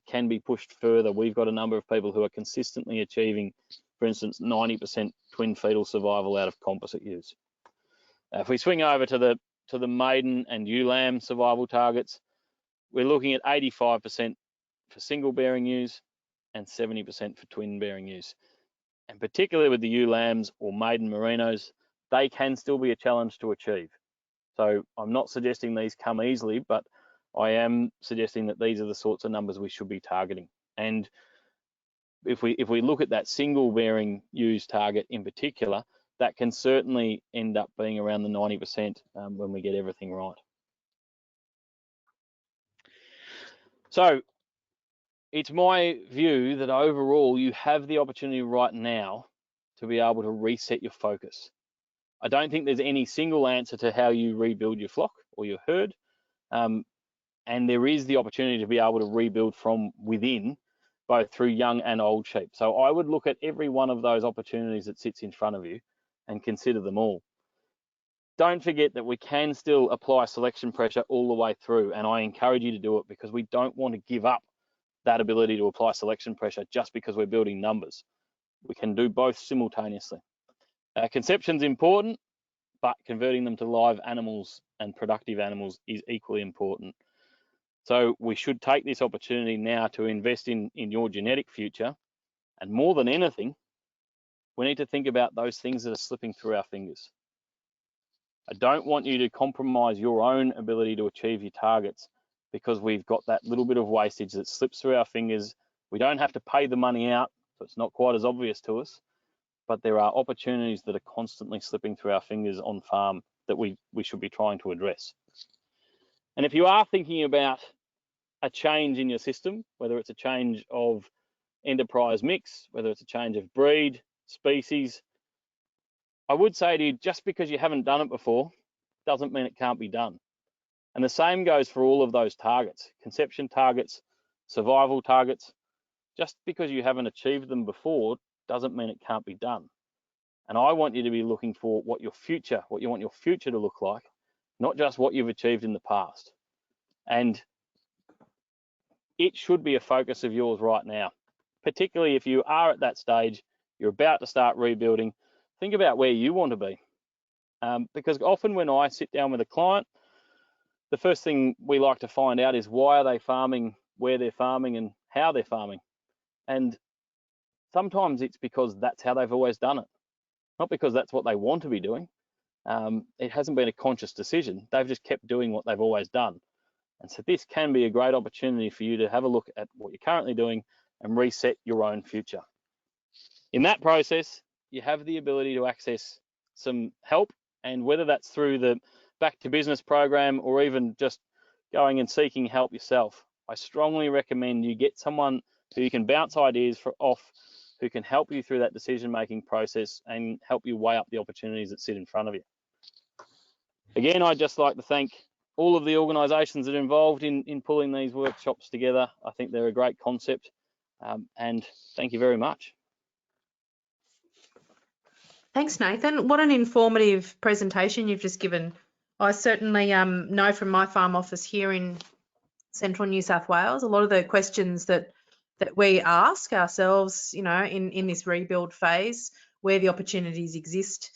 can be pushed further. We've got a number of people who are consistently achieving, for instance, 90% twin fetal survival out of composite ewes. If we swing over to the maiden and ewe lamb survival targets, we're looking at 85% for single bearing ewes and 70% for twin bearing ewes. And particularly with the ewe lambs or maiden merinos, they can still be a challenge to achieve. So I'm not suggesting these come easily, but I am suggesting that these are the sorts of numbers we should be targeting. And if we look at that single bearing ewes target in particular, that can certainly end up being around the 90% when we get everything right. So it's my view that overall you have the opportunity right now to be able to reset your focus. I don't think there's any single answer to how you rebuild your flock or your herd. And there is the opportunity to be able to rebuild from within, both through young and old sheep. So I would look at every one of those opportunities that sits in front of you and consider them all. Don't forget that we can still apply selection pressure all the way through, and I encourage you to do it, because we don't want to give up that ability to apply selection pressure just because we're building numbers. We can do both simultaneously. Conception's important, but converting them to live animals and productive animals is equally important. So we should take this opportunity now to invest in your genetic future. And more than anything, we need to think about those things that are slipping through our fingers. I don't want you to compromise your own ability to achieve your targets because we've got that little bit of wastage that slips through our fingers. We don't have to pay the money out, so it's not quite as obvious to us, but there are opportunities that are constantly slipping through our fingers on farm that we should be trying to address. And if you are thinking about a change in your system, whether it's a change of enterprise mix, whether it's a change of breed, species, I would say to you, just because you haven't done it before doesn't mean it can't be done. And the same goes for all of those targets, conception targets, survival targets. Just because you haven't achieved them before doesn't mean it can't be done. And I want you to be looking for what you want your future to look like, not just what you've achieved in the past. And it should be a focus of yours right now, particularly if you are at that stage, you're about to start rebuilding. Think about where you want to be. Because often when I sit down with a client, the first thing we like to find out is why are they farming, where they're farming, and how they're farming. And sometimes it's because that's how they've always done it, not because that's what they want to be doing. It hasn't been a conscious decision. They've just kept doing what they've always done. And so this can be a great opportunity for you to have a look at what you're currently doing and reset your own future. In that process, you have the ability to access some help, and whether that's through the Back to Business program or even just going and seeking help yourself, I strongly recommend you get someone who you can bounce ideas off, who can help you through that decision-making process and help you weigh up the opportunities that sit in front of you. Again, I'd just like to thank all of the organisations that are involved in pulling these workshops together. I think they're a great concept, and thank you very much. Thanks, Nathan. What an informative presentation you've just given. I certainly know from my farm office here in Central New South Wales, a lot of the questions that we ask ourselves, you know, in this rebuild phase, where the opportunities exist,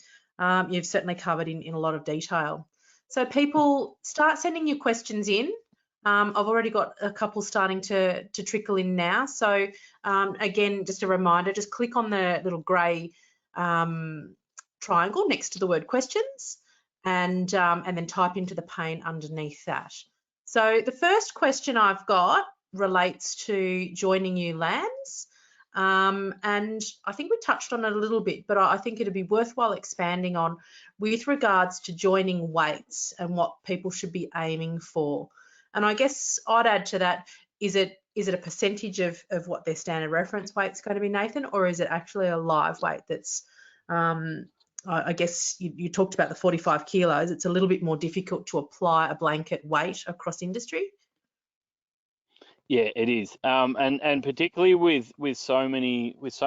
you've certainly covered in a lot of detail. So people, start sending your questions in. I've already got a couple starting to trickle in now. So again, just a reminder, just click on the little grey triangle next to the word questions, and then type into the pane underneath that. So the first question I've got relates to joining ewe lambs. And I think we touched on it a little bit, but I think it'd be worthwhile expanding on with regards to joining weights and what people should be aiming for. And I guess I'd add to that, is it a percentage of what their standard reference weight's going to be, Nathan, or is it actually a live weight that's, I guess you talked about the 45 kilos, it's a little bit more difficult to apply a blanket weight across industry? Yeah, it is, and particularly with so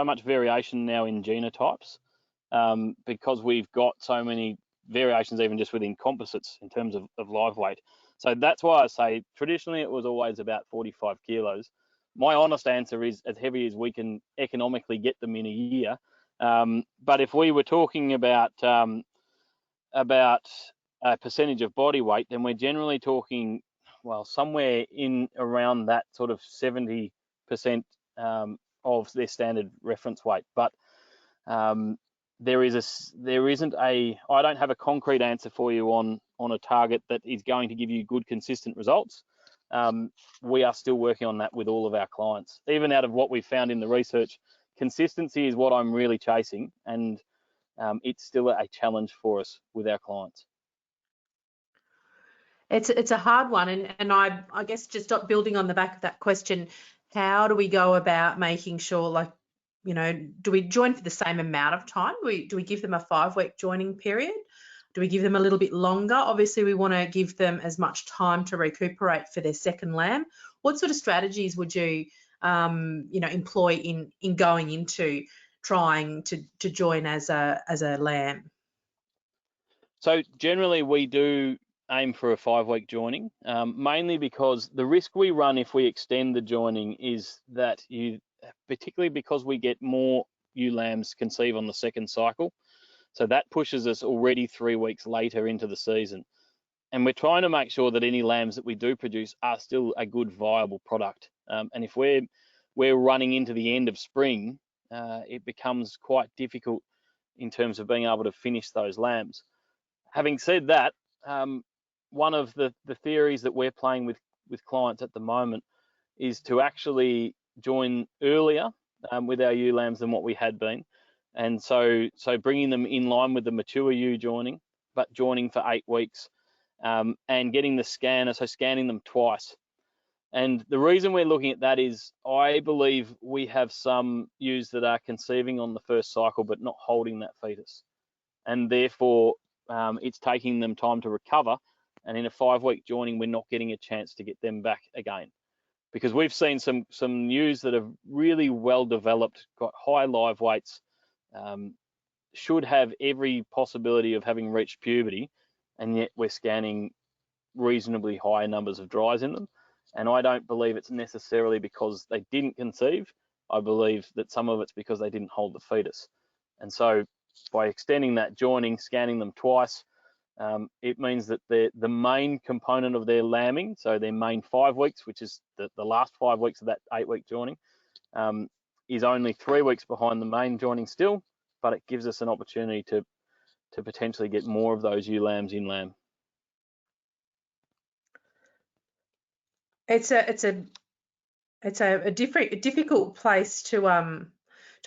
much variation now in genotypes, because we've got so many variations even just within composites in terms of live weight. So that's why I say traditionally it was always about 45 kilos. My honest answer is as heavy as we can economically get them in a year. But if we were talking about a percentage of body weight, then we're generally talking, well, somewhere in around that sort of 70% of their standard reference weight. But I don't have a concrete answer for you on a target that is going to give you good, consistent results. We are still working on that with all of our clients. Even out of what we've found in the research, consistency is what I'm really chasing, and it's still a challenge for us with our clients. It's a hard one, and I guess just building on the back of that question, how do we go about making sure, like, you know, do we join for the same amount of time? Do we give them a 5-week joining period? Do we give them a little bit longer? Obviously, we want to give them as much time to recuperate for their second lamb. What sort of strategies would you, employ in going into trying to join as a lamb? So generally, we do aim for a 5-week joining, mainly because the risk we run if we extend the joining is that particularly because we get more ewe lambs conceive on the second cycle. So that pushes us already 3 weeks later into the season. And we're trying to make sure that any lambs that we do produce are still a good, viable product. And if we're running into the end of spring, it becomes quite difficult in terms of being able to finish those lambs. Having said that, one of the theories that we're playing with clients at the moment is to actually join earlier with our ewe lambs than what we had been. And so bringing them in line with the mature ewe joining, but joining for 8 weeks, and getting the scanner, so scanning them twice. And the reason we're looking at that is I believe we have some ewes that are conceiving on the first cycle but not holding that fetus. And therefore, it's taking them time to recover. And in a 5-week joining, we're not getting a chance to get them back again. Because we've seen some ewes that have really well developed, got high live weights, should have every possibility of having reached puberty, and yet we're scanning reasonably high numbers of dries in them. And I don't believe it's necessarily because they didn't conceive. I believe that some of it's because they didn't hold the fetus. And so by extending that joining, scanning them twice, it means that the main component of their lambing, so their main 5 weeks, which is the last 5 weeks of that 8-week joining, is only 3 weeks behind the main joining still, but it gives us an opportunity to potentially get more of those ewe lambs in lamb. It's a difficult place to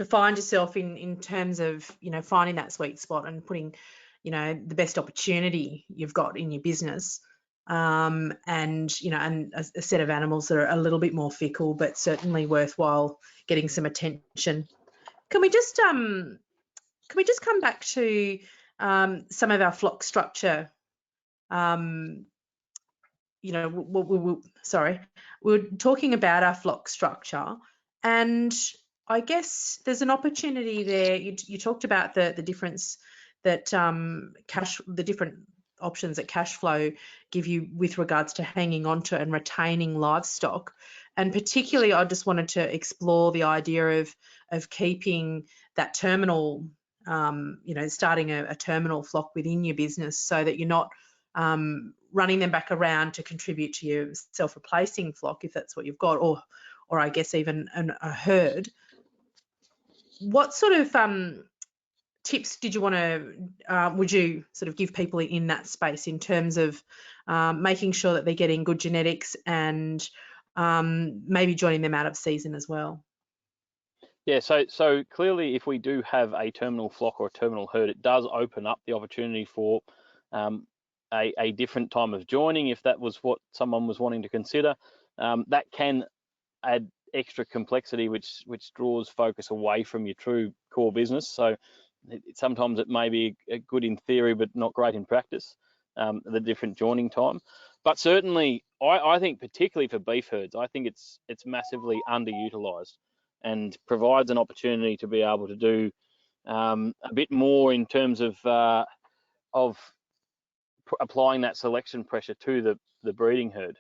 find yourself in terms of, you know, finding that sweet spot and putting, you know, the best opportunity you've got in your business, and, you know, and a set of animals that are a little bit more fickle but certainly worthwhile getting some attention. Can we just come back to some of our flock structure? You know, we're talking about our flock structure, and I guess there's an opportunity there. You talked about the difference that the different options that cash flow give you with regards to hanging on to and retaining livestock, and particularly I just wanted to explore the idea of keeping that terminal, you know, starting a terminal flock within your business so that you're not running them back around to contribute to your self-replacing flock, if that's what you've got, or I guess even a herd. What sort of tips did you want to, would you sort of give people in that space in terms of making sure that they're getting good genetics and maybe joining them out of season as well? Yeah, so clearly if we do have a terminal flock or a terminal herd, it does open up the opportunity for a different time of joining, if that was what someone was wanting to consider. That can add extra complexity, which draws focus away from your true core business. So sometimes it may be good in theory, but not great in practice, the different joining time. But certainly, I think particularly for beef herds, I think it's massively underutilized and provides an opportunity to be able to do a bit more in terms of applying that selection pressure to the breeding herd.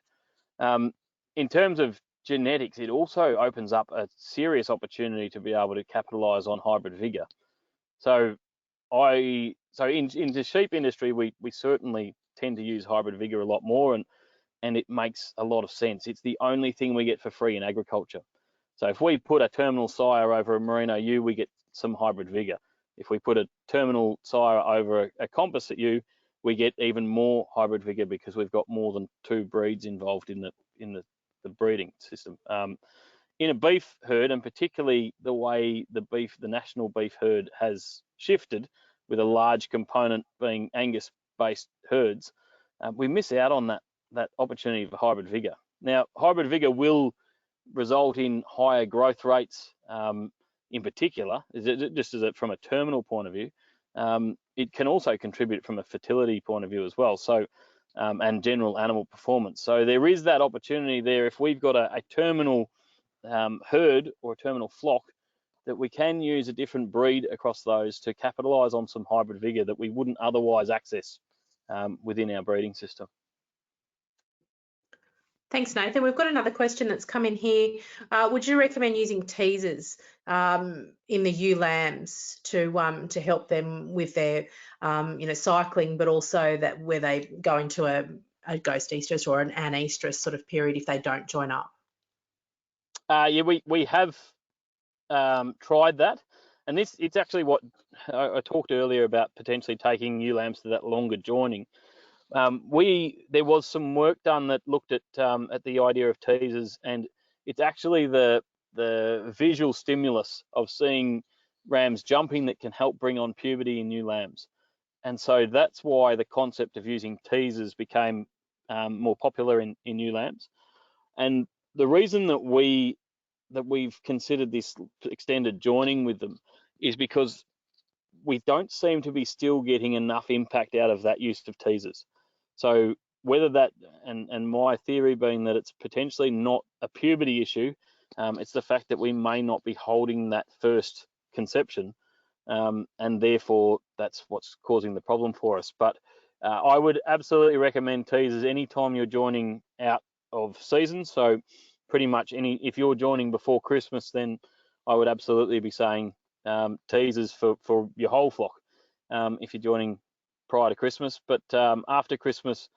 In terms of genetics, it also opens up a serious opportunity to be able to capitalize on hybrid vigor. So in the sheep industry, we certainly tend to use hybrid vigor a lot more, and it makes a lot of sense. It's the only thing we get for free in agriculture. So if we put a terminal sire over a merino ewe, we get some hybrid vigor. If we put a terminal sire over a composite ewe, we get even more hybrid vigor because we've got more than 2 breeds involved in the breeding system. In a beef herd, and particularly the way the national beef herd has shifted, with a large component being Angus-based herds, we miss out on that opportunity for hybrid vigor. Now, hybrid vigor will result in higher growth rates, in particular, just from a terminal point of view. It can also contribute from a fertility point of view as well, so and general animal performance. So there is that opportunity there if we've got a terminal herd or a terminal flock, that we can use a different breed across those to capitalize on some hybrid vigor that we wouldn't otherwise access within our breeding system. Thanks, Nathan. We've got another question that's come in here. Would you recommend using teasers in the ewe lambs to help them with their cycling, but also that where they go into a ghost estrus or an anestrus sort of period if they don't join up? Yeah, we have tried that, and it's actually what I talked earlier about, potentially taking ewe lambs to that longer joining. There was some work done that looked at the idea of teasers, and it's actually the visual stimulus of seeing rams jumping that can help bring on puberty in ewe lambs. And so that's why the concept of using teasers became more popular in ewe lambs. And the reason that we've considered this extended joining with them is because we don't seem to be still getting enough impact out of that use of teasers. So whether that, and my theory being that it's potentially not a puberty issue, it's the fact that we may not be holding that first conception, and therefore that's what's causing the problem for us. But I would absolutely recommend teasers anytime you're joining out of season. So pretty much if you're joining before Christmas, then I would absolutely be saying teasers for your whole flock if you're joining prior to Christmas. But after Christmas,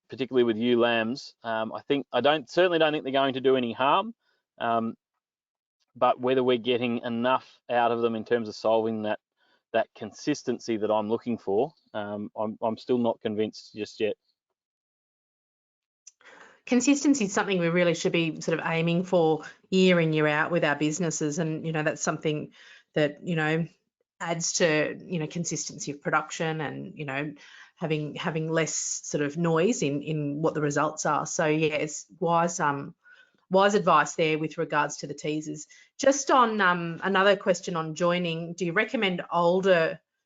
particularly with ewe lambs, I certainly don't think they're going to do any harm. But whether we're getting enough out of them in terms of solving that consistency that I'm looking for, I'm still not convinced just yet. Consistency is something we really should be sort of aiming for year in, year out with our businesses, and that's something that adds to consistency of production, and having less sort of noise in what the results are. So yeah, it's wise advice there with regards to the teasers. Just on another question on joining, do you recommend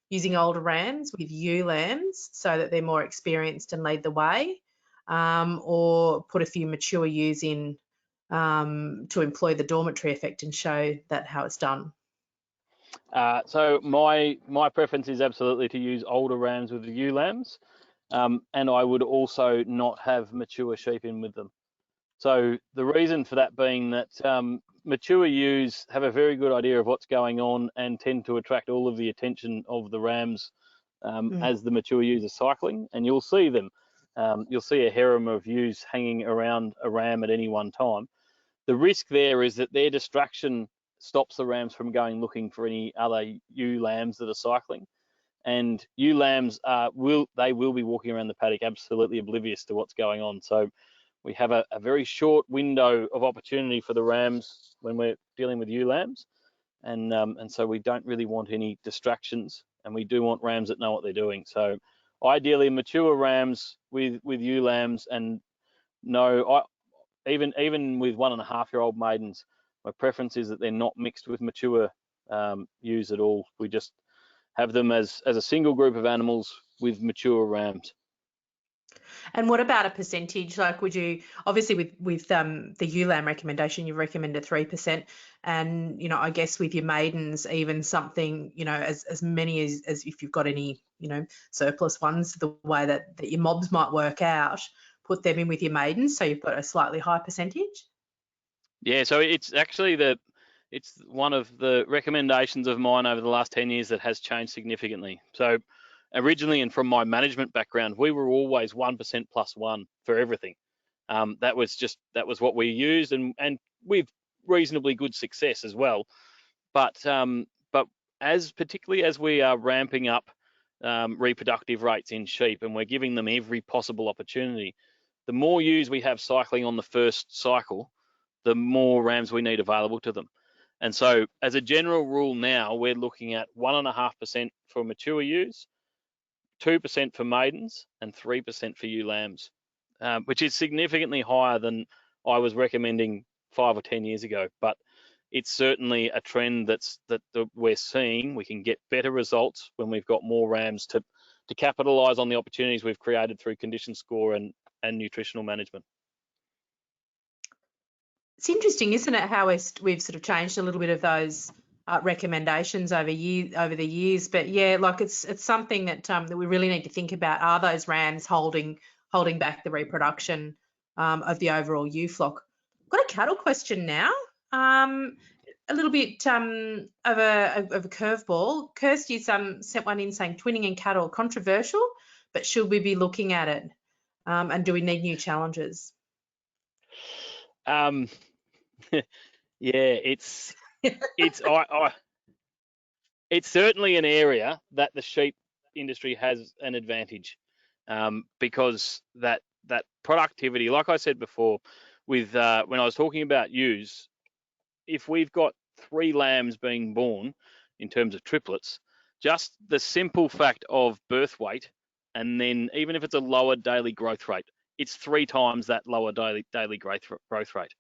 using older rams with ewe lambs so that they're more experienced and lead the way, or put a few mature ewes in to employ the dormitory effect and show that how it's done? So my preference is absolutely to use older rams with the ewe lambs, and I would also not have mature sheep in with them. So the reason for that being that mature ewes have a very good idea of what's going on and tend to attract all of the attention of the rams as the mature ewes are cycling, and you'll see them. You'll see a harem of ewes hanging around a ram at any one time. The risk there is that their distraction stops the rams from going looking for any other ewe lambs that are cycling. And ewe lambs will be walking around the paddock absolutely oblivious to what's going on. So we have a very short window of opportunity for the rams when we're dealing with ewe lambs, and so we don't really want any distractions, and we do want rams that know what they're doing. So ideally, mature rams with ewe lambs, and no, even with 1.5-year-old maidens, my preference is that they're not mixed with mature ewes at all. We just have them as a single group of animals with mature rams. And what about a percentage? Like, would you, obviously with the ewe lamb recommendation, you've recommended 3%, and I guess with your maidens, even something, as many as if you've got any, surplus ones, the way that your mobs might work out, put them in with your maidens, so you've got a slightly high percentage. Yeah, so it's actually it's one of the recommendations of mine over the last 10 years that has changed significantly. So originally, and from my management background, we were always 1% plus 1 for everything. That was what we used, and with reasonably good success as well. But particularly as we are ramping up reproductive rates in sheep, and we're giving them every possible opportunity, the more ewes we have cycling on the first cycle, the more rams we need available to them. And so as a general rule now, we're looking at 1.5% for mature ewes, 2% for maidens, and 3% for ewe lambs, which is significantly higher than I was recommending 5 or 10 years ago. But it's certainly a trend that we're seeing. We can get better results when we've got more rams to capitalise on the opportunities we've created through condition score and nutritional management. It's interesting, isn't it, how we've sort of changed a little bit of those recommendations over the years. But yeah, like it's something that we really need to think about. Are those rams holding back the reproduction of the overall ewe flock? I've got a cattle question now. A little bit of a curveball. Kirsty's sent one in saying twinning in cattle controversial, but should we be looking at it? And do we need new challenges? Yeah, it's certainly an area that the sheep industry has an advantage, because that productivity, like I said before, with when I was talking about ewes, if we've got 3 lambs being born in terms of triplets, just the simple fact of birth weight, and then even if it's a lower daily growth rate, it's 3 times that lower daily growth rate.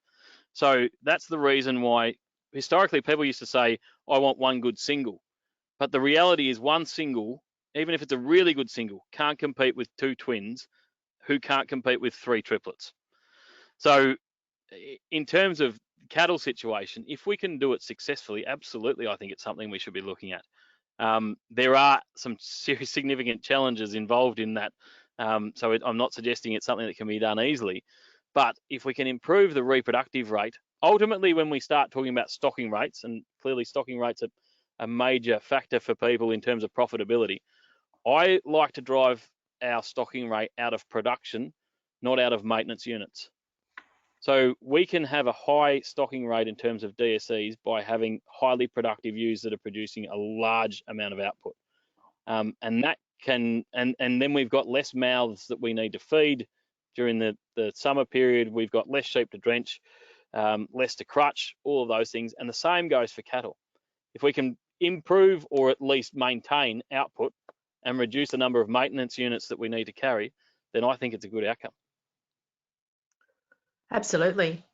So that's the reason why historically people used to say, I want one good single. But the reality is one single, even if it's a really good single, can't compete with 2 twins who can't compete with 3 triplets. So in terms of cattle situation, if we can do it successfully, absolutely, I think it's something we should be looking at. There are some serious significant challenges involved in that. So I'm not suggesting it's something that can be done easily. But if we can improve the reproductive rate, ultimately when we start talking about stocking rates, and clearly stocking rates are a major factor for people in terms of profitability, I like to drive our stocking rate out of production, not out of maintenance units. So we can have a high stocking rate in terms of DSEs by having highly productive ewes that are producing a large amount of output. And that can, and then we've got less mouths that we need to feed during the summer period. We've got less sheep to drench, less to crutch, all of those things. And the same goes for cattle. If we can improve or at least maintain output and reduce the number of maintenance units that we need to carry, then I think it's a good outcome. Absolutely.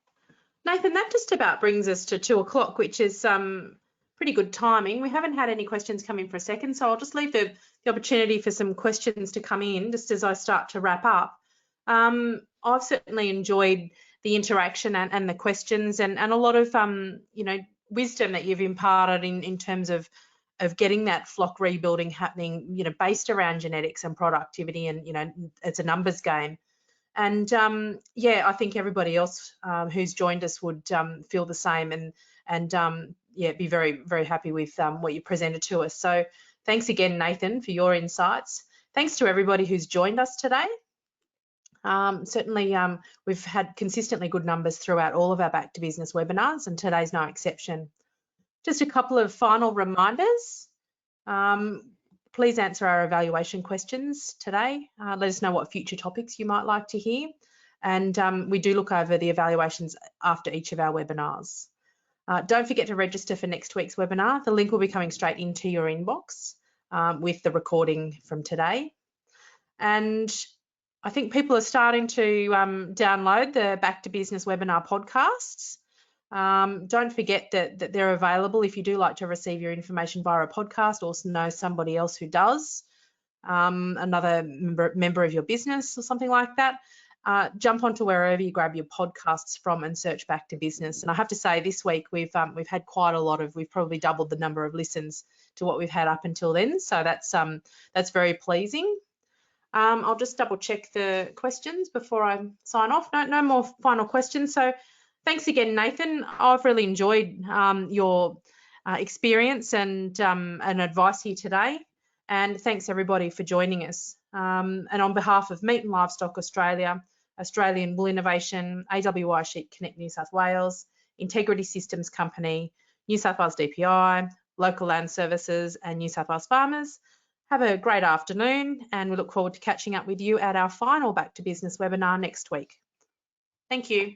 Nathan, that just about brings us to 2 o'clock, which is pretty good timing. We haven't had any questions come in for a second, so I'll just leave the opportunity for some questions to come in just as I start to wrap up. I've certainly enjoyed the interaction and the questions and a lot of wisdom that you've imparted in terms of getting that flock rebuilding happening, based around genetics and productivity, and it's a numbers game. And I think everybody else who's joined us would feel the same, and be very, very happy with what you presented to us. So Thanks again, Nathan, for your insights. Thanks to everybody who's joined us today. Certainly, we've had consistently good numbers throughout all of our Back to Business webinars, and today's no exception. Just a couple of final reminders. Please answer our evaluation questions today. Let us know what future topics you might like to hear. And we do look over the evaluations after each of our webinars. Don't forget to register for next week's webinar. The link will be coming straight into your inbox with the recording from today. And I think people are starting to download the Back to Business webinar podcasts. Don't forget that they're available if you do like to receive your information via a podcast or know somebody else who does, another member of your business or something like that. Jump onto wherever you grab your podcasts from and search Back to Business. And I have to say, this week we've had quite a lot we've probably doubled the number of listens to what we've had up until then. So that's very pleasing. I'll just double check the questions before I sign off. No more final questions. So thanks again, Nathan. I've really enjoyed your experience and advice here today. And thanks everybody for joining us. And on behalf of Meat and Livestock Australia, Australian Wool Innovation, AWI Sheep Connect New South Wales, Integrity Systems Company, New South Wales DPI, Local Land Services and New South Wales Farmers, have a great afternoon, and we look forward to catching up with you at our final Back to Business webinar next week. Thank you.